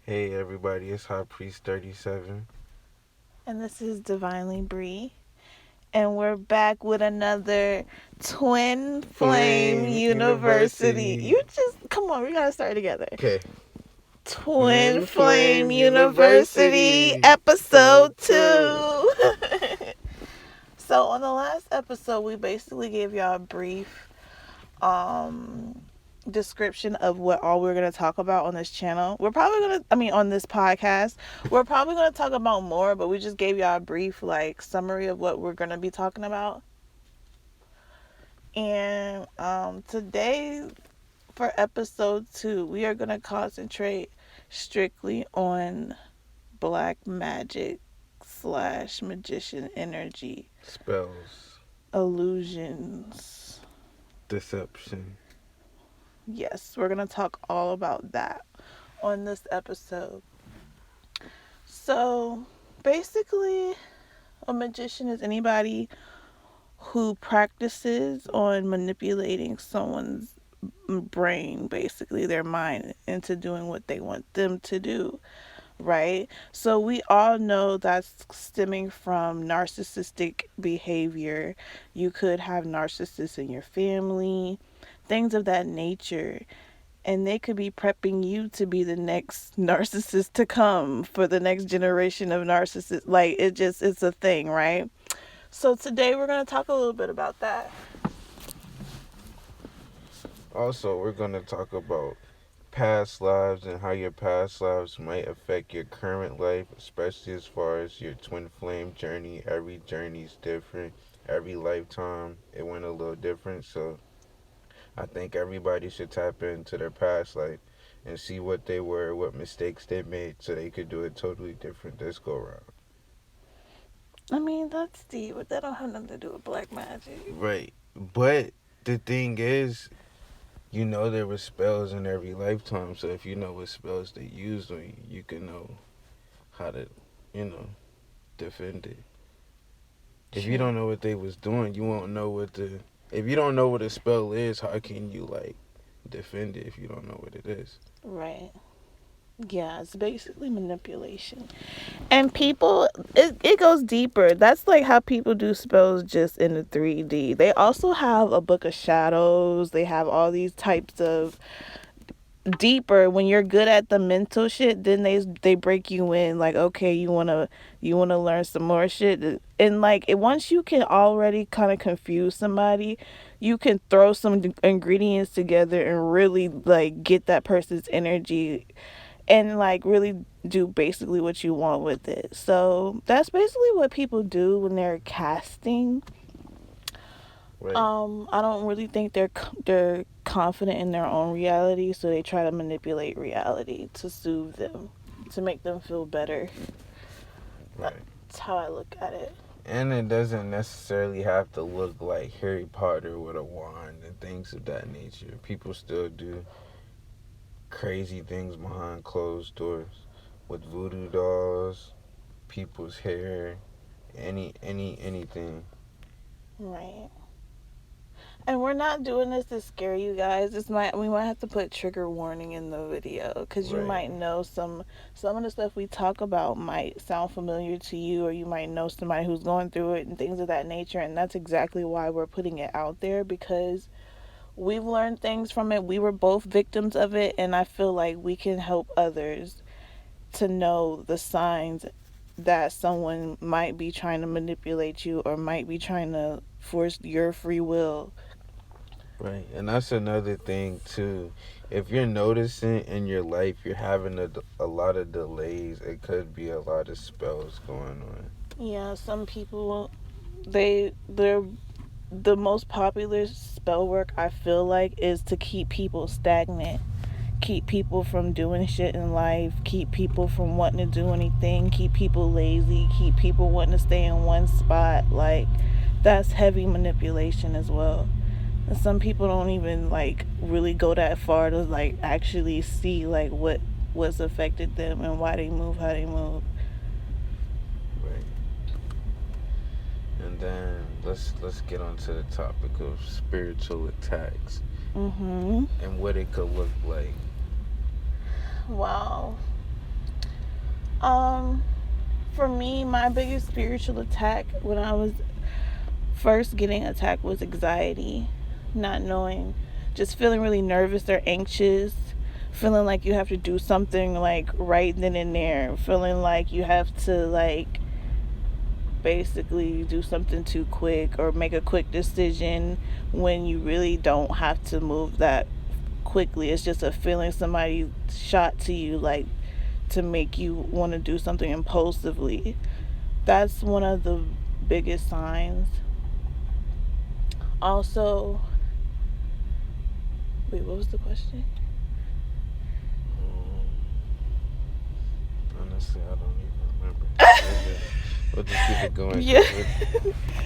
Hey everybody, it's High Priest 37. And this is Divinely Bree. And we're back with another Twin Flame Flame University. University. You just, come on, we gotta start together. Okay. Twin Twin Flame Flame University, University. episode Episode 2. 2. So, on the last episode, we basically gave y'all a brief um description of what all we're going to talk about on this channel. We're probably going to on this podcast. We're probably going to talk about more, but we just gave y'all a brief like summary of what we're going to be talking about. And today for episode 2, we are going to concentrate strictly on black magic slash magician energy, Spells. illusions. Deception. Yes, we're going to talk all about that on this episode. So, basically, a magician is anybody who practices on manipulating someone's brain, basically their mind, into doing what they want them to do, right? So, we all know that's stemming from narcissistic behavior. You could have narcissists in your family, things of that nature, and they could be prepping you to be the next narcissist to come for the next generation of narcissists. Like it's a thing, right? So today we're going to talk a little bit about that. Also, we're going to talk about past lives and how your past lives might affect your current life, especially as far as your twin flame journey. Every journey is different. Every lifetime, it went a little different. So I think everybody should tap into their past life and see what they were, what mistakes they made, so they could do it totally different this go around. That's deep, but that don't have nothing to do with black magic. Right. But the thing is, there were spells in every lifetime, so if you know what spells they used on you, you can know how to, you know, defend it. If you don't know what they was doing, you won't know what the. If you don't know what a spell is, how can you defend it if you don't know what it is? Right. Yeah, it's basically manipulation. And people, it goes deeper. That's like how people do spells just in the 3D. They also have a book of shadows. They have all these types of deeper. When you're good at the mental shit, then they break you in like, okay, you want to learn some more shit. And like once you can already kind of confuse somebody, you can throw some ingredients together and really like get that person's energy and like really do basically what you want with it. So that's basically what people do when they're casting. Right. I don't really think they're confident in their own reality, so they try to manipulate reality to soothe them, to make them feel better. Right. That's how I look at it. And it doesn't necessarily have to look like Harry Potter with a wand and things of that nature. People still do crazy things behind closed doors with voodoo dolls, people's hair, anything. Right. And we're not doing this to scare you guys. We might have to put trigger warning in the video because you Right. might know some of the stuff we talk about might sound familiar to you, or you might know somebody who's going through it and things of that nature. And that's exactly why we're putting it out there, because we've learned things from it. We were both victims of it, and I feel like we can help others to know the signs that someone might be trying to manipulate you or might be trying to force your free will. Right. And that's another thing too. If you're noticing in your life you're having a lot of delays, it could be a lot of spells going on. Yeah, some people they're the most popular spell work I feel like is to keep people stagnant, keep people from doing shit in life, keep people from wanting to do anything, keep people lazy, keep people wanting to stay in one spot. Like that's heavy manipulation as well. And some people don't even like really go that far to like actually see like what's affected them and why they move how they move. Right. And then let's get onto the topic of spiritual attacks Mhm. and what it could look like. Wow. Um, for me, my biggest spiritual attack when I was first getting attacked was anxiety, not knowing, just feeling really nervous or anxious, feeling like you have to do something like right then and there, feeling like you have to like basically do something too quick or make a quick decision when you really don't have to move that quickly. It's just a feeling somebody shot to you like to make you want to do something impulsively. That's one of the biggest signs. Also, wait, what was the question? Um, Honestly, I don't even remember. We'll just keep it going Yeah.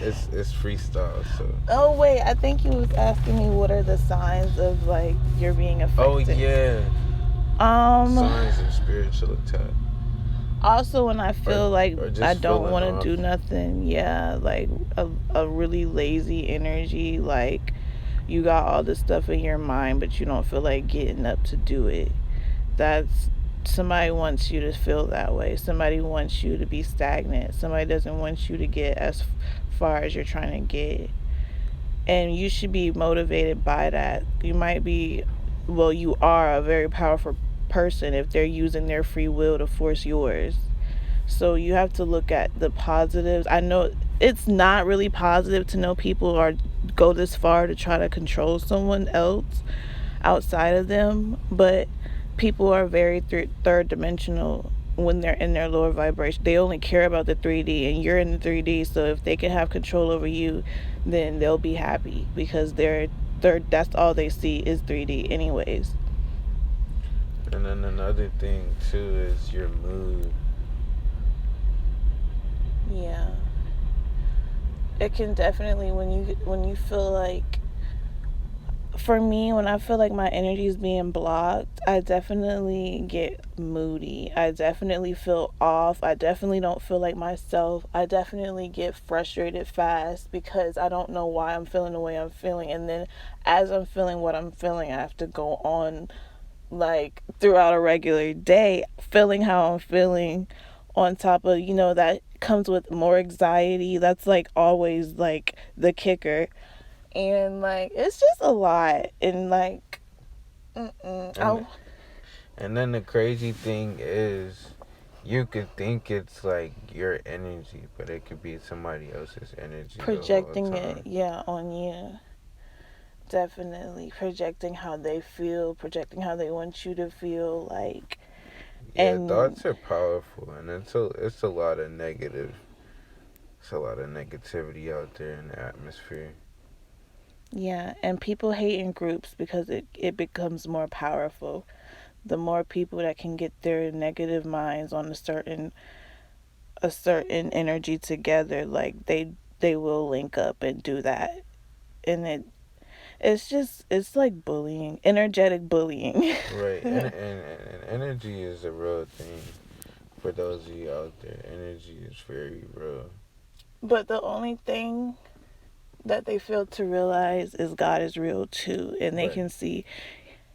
because it's freestyle. So. Oh wait, I think you was asking me what are the signs of like you're being Oh affected. yeah, Um signs of spiritual attack, Also when I or feel like or I just don't feeling want to off. do nothing, yeah, like a really lazy energy, like you got all this stuff in your mind but you don't feel like getting up to do it. That's somebody wants you to feel that way. Somebody wants you to be stagnant. Somebody doesn't want you to get as far as you're trying to get. And you should be motivated by that. You might be, well, you are a very powerful person if they're using their free will to force yours. So you have to look at the positives. I know it's not really positive to know people are go this far to try to control someone else outside of them, but people are very third dimensional when they're in their lower vibration. They only care about the 3D and you're in the 3D, so if they can have control over you, then they'll be happy because they're third, that's all they see is 3D anyways. And then another thing too is your mood. Yeah. It can definitely when you feel like, for me, when I feel like my energy is being blocked, I definitely get moody. I definitely feel off. I definitely don't feel like myself. I definitely get frustrated fast because I don't know why I'm feeling the way I'm feeling. And then as I'm feeling what I'm feeling, I have to go on like throughout a regular day feeling how I'm feeling, on top of, that comes with more anxiety. That's like always like the kicker, and like it's just a lot, and like And and then the crazy thing is, you could think it's like your energy, but it could be somebody else's energy the whole projecting it, time. yeah, on you. Definitely projecting how they feel, projecting how they want you to feel, like, Yeah, and thoughts are powerful, and it's a lot of negative. It's a lot of negativity out there in the atmosphere. yeah, and people hate in groups because it becomes more powerful. The more people that can get their negative minds on a certain energy together, like they will link up and do that. And it's like bullying, energetic bullying. Right, and energy is a real thing. For those of you out there, energy is very real. But the only thing that they fail to realize is God is real too, and they Right, can see,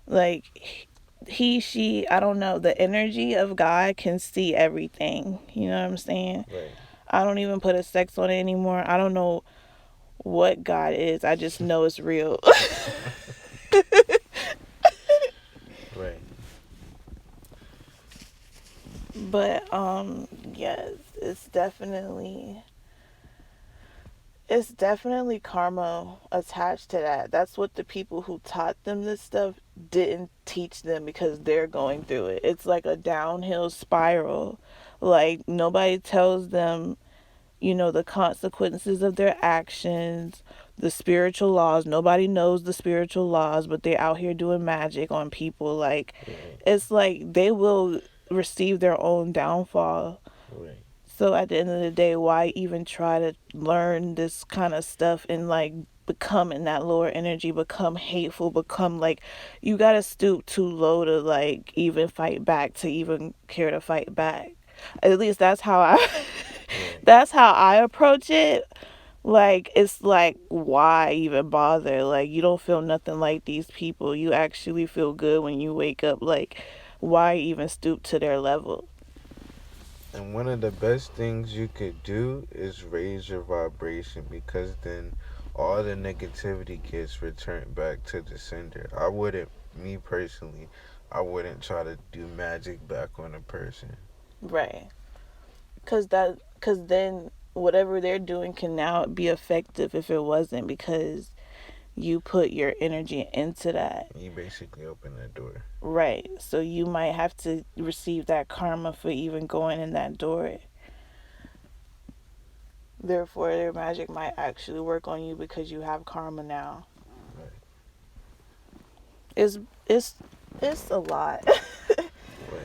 like, he, she, I don't know, the energy of God can see everything. You know what I'm saying? right, I don't even put a sex on it anymore. I don't know what God is. I just know it's real. right. But yes, it's definitely karma attached to that. That's what the people who taught them this stuff didn't teach them because they're going through it. It's like a downhill spiral. Like nobody tells them, the consequences of their actions, the spiritual laws. Nobody knows the spiritual laws, but they're out here doing magic on people. Like, Right, it's like they will receive their own downfall. right, So at the end of the day, why even try to learn this kind of stuff and like become in that lower energy, become hateful, become like you gotta stoop too low to like even fight back, to even care to fight back. At least that's how I right. that's how I approach it. Like it's like why even bother? Like you don't feel nothing like these people. You actually feel good when you wake up. Like why even stoop to their level? And one of the best things you could do is raise your vibration, because then all the negativity gets returned back to the sender. I wouldn't, me personally, I wouldn't try to do magic back on a person. Right. Cause then whatever they're doing can now be effective if it wasn't, because you put your energy into that. You basically open that door. Right. So you might have to receive that karma for even going in that door. Therefore, their magic might actually work on you because you have karma now. Right. It's it's it's a lot. Right.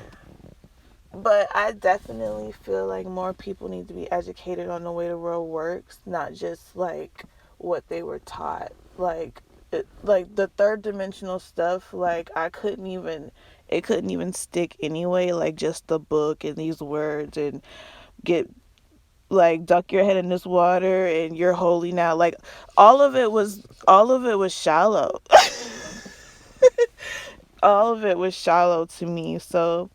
But I definitely feel like more people need to be educated on the way the world works, not just like what they were taught. Like the third dimensional stuff, like I couldn't even it couldn't even stick anyway, like just the book and these words and get like duck your head in this water and you're holy now. Like all of it was shallow. All of it was shallow to me. So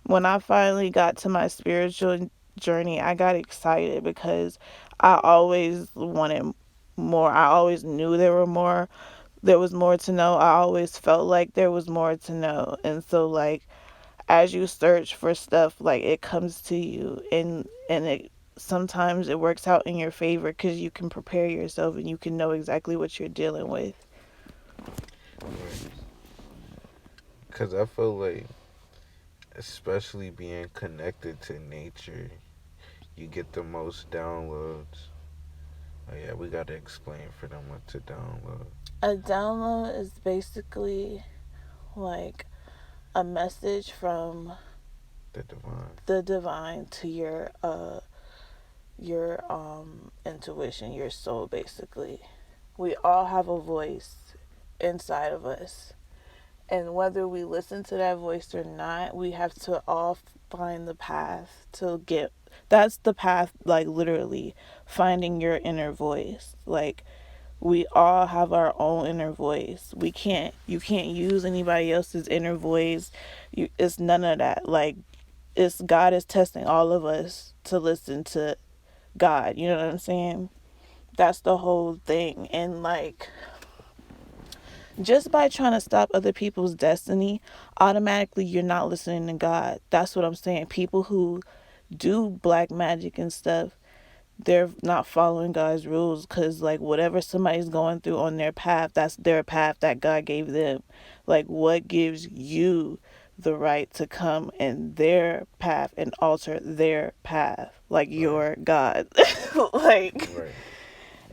when I finally got to my spiritual journey, I got excited because I always wanted more. I always knew there was more to know. I always felt like there was more to know. And so like as you search for stuff, like it comes to you, and it sometimes it works out in your favor cuz you can prepare yourself and you can know exactly what you're dealing with. Right. Because I feel like, especially being connected to nature, you get the most downloads. Oh yeah, we gotta explain for them what to download. A download is basically like a message from The divine. the divine to your intuition, your soul basically. We all have a voice inside of us. And whether we listen to that voice or not, we have to all find the path to get that's the path, like literally finding your inner voice. Like we all have our own inner voice. You can't use anybody else's inner voice. It's none of that. Like it's God is testing all of us to listen to God. You know what I'm saying? That's the whole thing. And like just by trying to stop other people's destiny, automatically you're not listening to God. That's what I'm saying. People who do black magic and stuff, they're not following God's rules because, like, whatever somebody's going through on their path, that's their path that God gave them. Like, what gives you the right to come in their path and alter their path? Like, Right. you're God. Like, Right.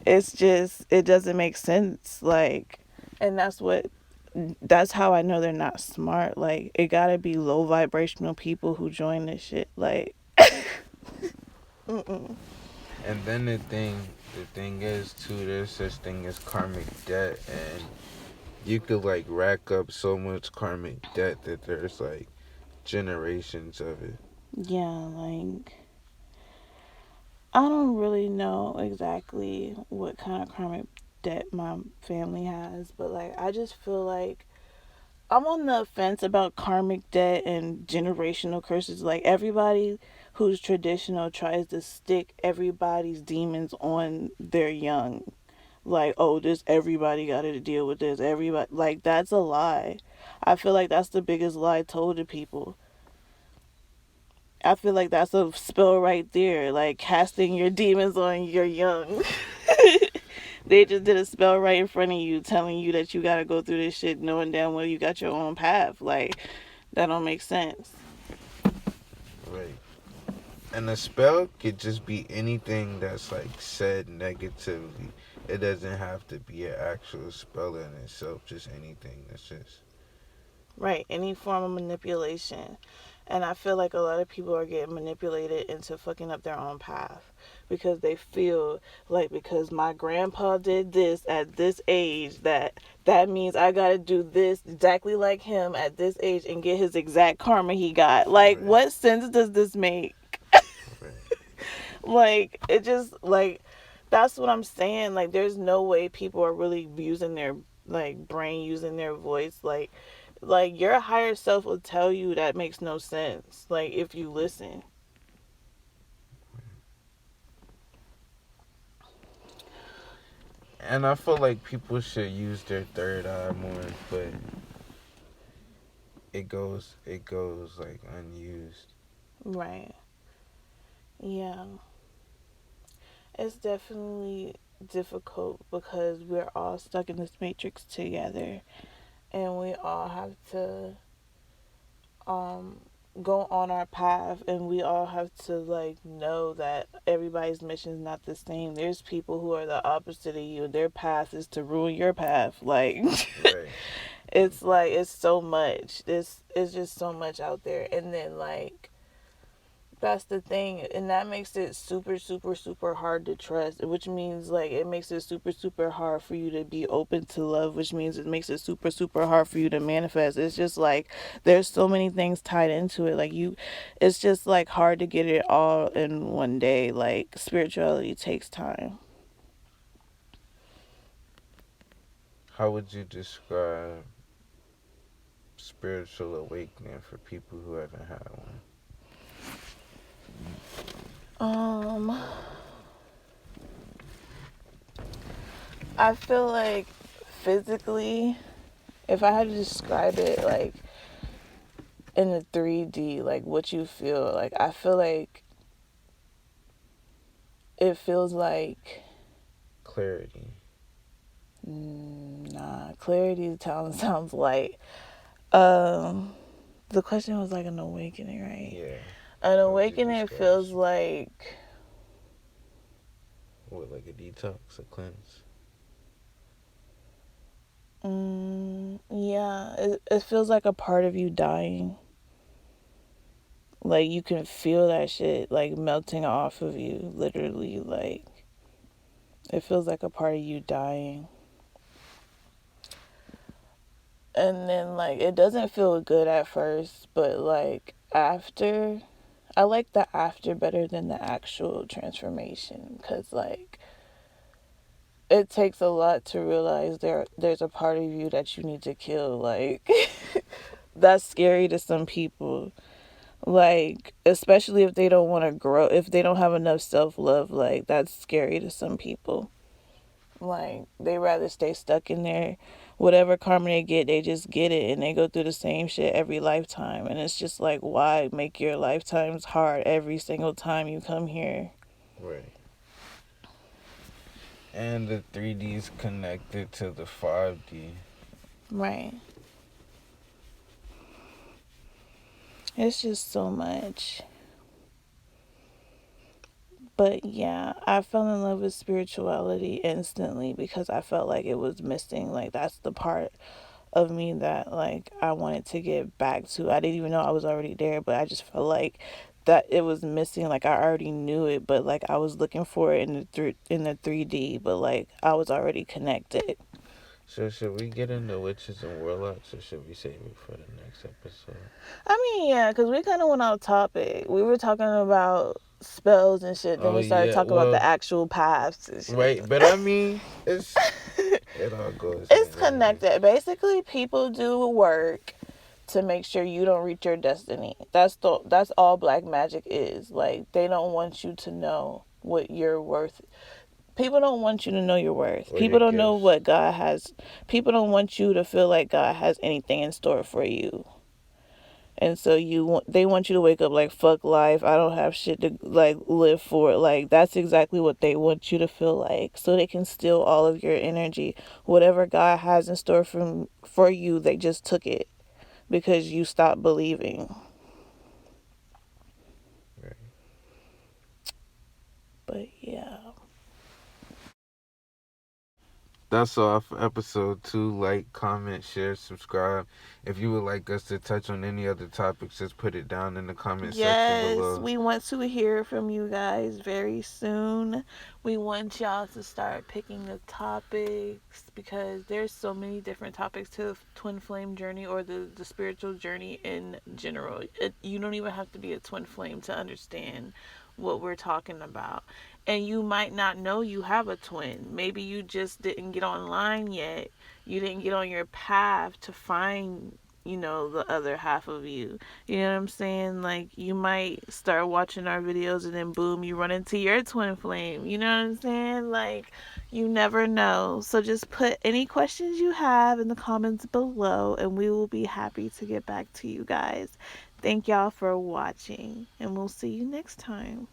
it's just, it doesn't make sense. Like, and that's how I know they're not smart. Like, it gotta be low vibrational people who join this shit. Like, mm-mm. And then the thing is too, there's such thing as karmic debt, and you could like rack up so much karmic debt that there's like generations of it. Yeah, like, I don't really know exactly what kind of karmic debt my family has, but like, I just feel like I'm on the fence about karmic debt and generational curses. Like, everybody who's traditional tries to stick everybody's demons on their young. Like, oh, this everybody got to deal with this. Everybody, like, that's a lie. I feel like that's the biggest lie told to people. I feel like that's a spell right there, like casting your demons on your young. They just did a spell right in front of you, telling you that you gotta go through this shit, knowing damn well you got your own path. Like that don't make sense. Right. And a spell could just be anything that's like said negatively. It doesn't have to be an actual spell in itself. Just anything that's just Right, any form of manipulation. And I feel like a lot of people are getting manipulated into fucking up their own path because they feel like because my grandpa did this at this age that means I got to do this exactly like him at this age and get his exact karma he got. Like right. what sense does this make? Right. Like it just like that's what I'm saying. Like there's no way people are really using their like brain, using their voice. Like your higher self will tell you that makes no sense. Like if you listen. And I feel like people should use their third eye more, but it goes like unused. Right. Yeah. It's definitely difficult because we're all stuck in this matrix together, and we all have to um go on our path, and we all have to like know that everybody's mission is not the same. There's people who are the opposite of you. Their path is to ruin your path. Like Right. it's like it's so much. This it's just so much out there. And then like that's the thing, and that makes it super, super, super hard to trust, which means like it makes it super, super hard for you to be open to love, which means it makes it super, super hard for you to manifest. It's just like there's so many things tied into it. Like it's just like hard to get it all in one day. Like spirituality takes time. How would you describe spiritual awakening for people who haven't had one? Um, I feel like physically, if I had to describe it, like in the 3D, like what you feel. Like I feel like it feels like Clarity. nah, clarity sounds light. Um the question was like an awakening, right? Yeah. An How would you awakening describe feels like what, like a detox, a cleanse? yeah, it feels like a part of you dying. Like you can feel that shit like melting off of you, literally. Like it feels like a part of you dying. And then like it doesn't feel good at first, but like after, I like the after better than the actual transformation, because like it takes a lot to realize there's a part of you that you need to kill. Like that's scary to some people, like especially if they don't want to grow, if they don't have enough self-love. Like that's scary to some people. Like they rather stay stuck in there. Whatever karma they get, they just get it, and they go through the same shit every lifetime. And it's just like, why make your lifetimes hard every single time you come here? Right. And the 3D's connected to the 5D. Right. It's just so much. But yeah, I fell in love with spirituality instantly because I felt like it was missing. Like that's the part of me that like I wanted to get back to. I didn't even know I was already there, but I just felt like that it was missing. Like I already knew it, but like I was looking for it in the 3D, but like I was already connected. So should we get into witches and warlocks, or should we save it for the next episode? I mean, yeah, because we kind of went off topic. We were talking about spells and shit. Then Oh we started yeah, talking about the well, actual paths and shit. right, but I mean, it all goes It's hand in hand. connected. Basically, people do work to make sure you don't reach your destiny. That's all black magic is. Like they don't want you to know what you're worth. People don't want you to know your worth. Or your People don't know gifts. what God has. People don't want you to feel like God has anything in store for you. And so they want you to wake up like fuck life. I don't have shit to like live for. Like that's exactly what they want you to feel like, so they can steal all of your energy. Whatever God has in store for you, they just took it because you stopped believing. Right. But yeah. That's all for episode 2. Like, comment, share, subscribe. If you would like us to touch on any other topics, just put it down in the comment section Yes, below. we want to hear from you guys very soon. We want y'all to start picking the topics because there's so many different topics to the twin flame journey or the spiritual journey in general. You don't even have to be a twin flame to understand what we're talking about. And you might not know you have a twin. Maybe you just didn't get online yet. You didn't get on your path to find the other half of you. You know what I'm saying? Like, you might start watching our videos and then boom, you run into your twin flame. You know what I'm saying? Like, you never know. So just put any questions you have in the comments below and we will be happy to get back to you guys. Thank y'all for watching and we'll see you next time.